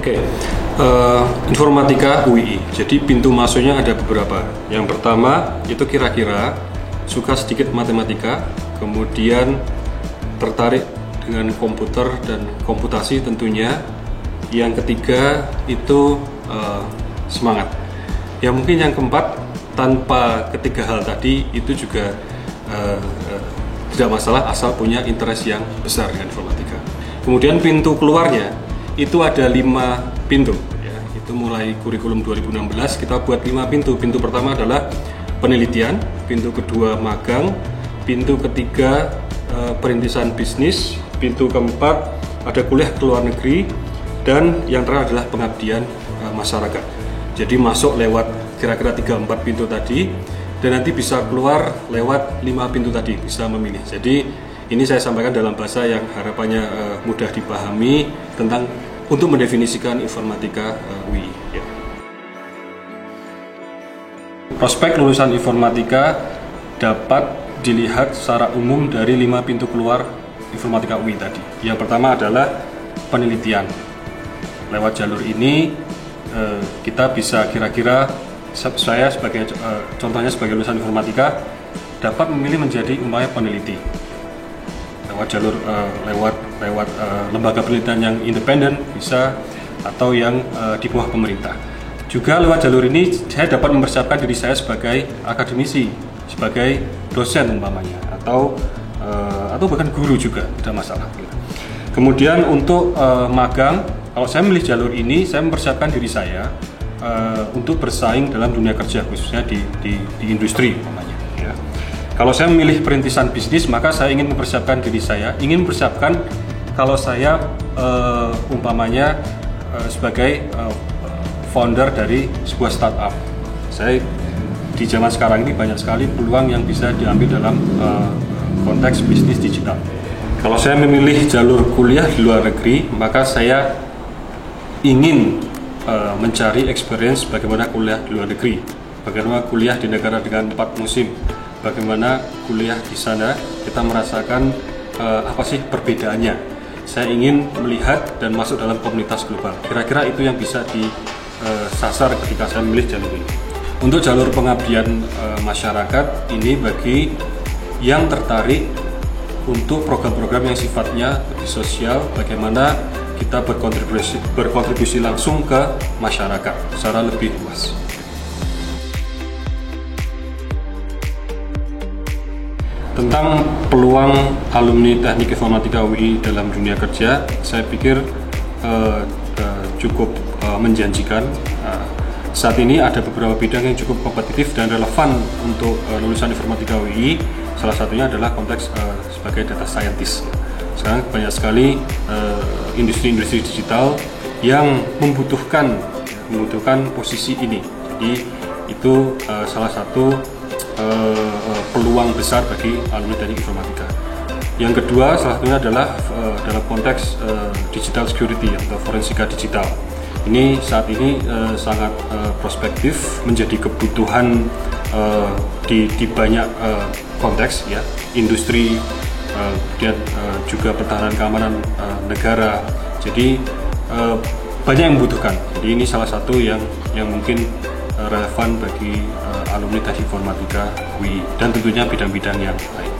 Oke, informatika UII. Jadi pintu masuknya ada beberapa. Yang pertama itu kira-kira suka sedikit matematika, kemudian tertarik dengan komputer dan komputasi tentunya. Yang ketiga itu semangat. Ya mungkin yang keempat, tanpa ketiga hal tadi itu juga tidak masalah asal punya interest yang besar dengan informatika. Kemudian pintu keluarnya itu ada 5 pintu ya. Itu mulai kurikulum 2016 kita buat 5 pintu. Pintu pertama adalah penelitian, pintu kedua magang, pintu ketiga perintisan bisnis, pintu keempat ada kuliah ke luar negeri, dan yang terakhir adalah pengabdian masyarakat. Jadi masuk lewat kira-kira 3-4 pintu tadi, dan nanti bisa keluar lewat 5 pintu tadi, bisa memilih. Jadi ini saya sampaikan dalam bahasa yang harapannya mudah dipahami tentang untuk mendefinisikan informatika UII. Ya. Prospek lulusan informatika dapat dilihat secara umum dari 5 pintu keluar informatika UII tadi. Yang pertama adalah penelitian. Lewat jalur ini kita bisa kira-kira, saya sebagai contohnya sebagai lulusan informatika dapat memilih menjadi umpamanya peneliti lewat jalur lewat lembaga penelitian yang independen bisa, atau yang di bawah pemerintah. Juga lewat jalur ini saya dapat mempersiapkan diri saya sebagai akademisi, sebagai dosen umpamanya, atau bahkan guru juga tidak masalah. Kemudian untuk magang, kalau saya memilih jalur ini, saya mempersiapkan diri saya untuk bersaing dalam dunia kerja, khususnya di industri umpamanya. Ya. Kalau saya memilih perintisan bisnis, maka saya ingin mempersiapkan diri saya, ingin mempersiapkan kalau saya umpamanya sebagai founder dari sebuah startup. Saya di zaman sekarang ini banyak sekali peluang yang bisa diambil dalam konteks bisnis digital. Kalau saya memilih jalur kuliah di luar negeri, maka saya ingin mencari experience bagaimana kuliah di luar negeri, bagaimana kuliah di negara dengan 4 musim, bagaimana kuliah di sana kita merasakan apa sih perbedaannya. Saya ingin melihat dan masuk dalam komunitas global. Kira-kira itu yang bisa disasar ketika saya memilih jalur ini. Untuk jalur pengabdian masyarakat ini bagi yang tertarik untuk program-program yang sifatnya lebih sosial, bagaimana kita berkontribusi langsung ke masyarakat secara lebih luas. Tentang peluang alumni Teknik Informatika UII dalam dunia kerja, saya pikir cukup menjanjikan. Saat ini ada beberapa bidang yang cukup kompetitif dan relevan untuk lulusan Informatika UII. Salah satunya adalah konteks sebagai data scientist. Sekarang banyak sekali industri-industri digital yang membutuhkan posisi ini. Jadi itu salah satu peluang besar bagi alumni Teknik Informatika. Yang kedua, salah satunya adalah dalam konteks digital security atau forensika digital. Ini saat ini sangat prospektif, menjadi kebutuhan di banyak konteks ya, industri, kemudian juga pertahanan keamanan negara. Jadi banyak yang membutuhkan. Jadi ini salah satu yang mungkin relevan bagi alumni Teknik Informatika UII, dan tentunya bidang-bidang yang lain.